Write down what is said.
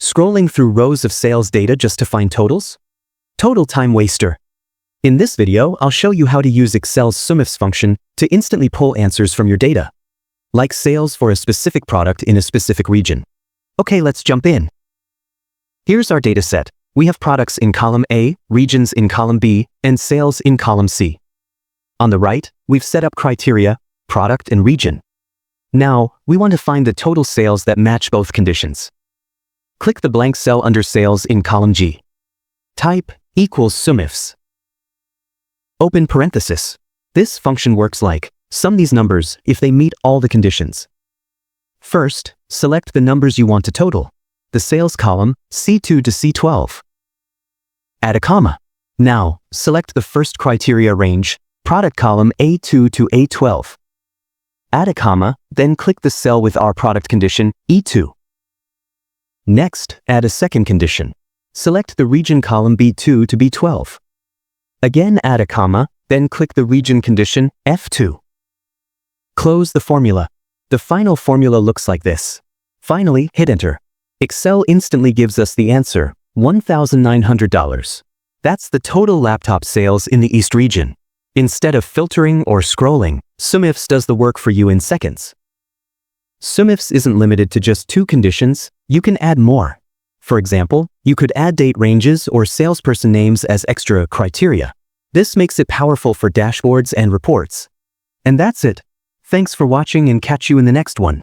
Scrolling through rows of sales data just to find totals? Total time waster. In this video, I'll show you how to use Excel's SUMIFS function to instantly pull answers from your data, like sales for a specific product in a specific region. Okay, let's jump in. Here's our dataset. We have products in column A, regions in column B, and sales in column C. On the right, we've set up criteria, product and region. Now, we want to find the total sales that match both conditions. Click the blank cell under sales in column G. Type equals SUMIFS. Open parenthesis. This function works like, sum these numbers if they meet all the conditions. First, select the numbers you want to total, the sales column, C2 to C12. Add a comma. Now, select the first criteria range, product column A2 to A12. Add a comma, then click the cell with our product condition, E2. Next, add a second condition. Select the region column B2 to B12. Again, add a comma, then click the region condition, F2. Close the formula. The final formula looks like this. Finally, hit enter. Excel instantly gives us the answer, $1,900. That's the total laptop sales in the East region. Instead of filtering or scrolling, SUMIFS does the work for you in seconds. SUMIFS isn't limited to just two conditions, you can add more. For example, you could add date ranges or salesperson names as extra criteria. This makes it powerful for dashboards and reports. And that's it. Thanks for watching and catch you in the next one.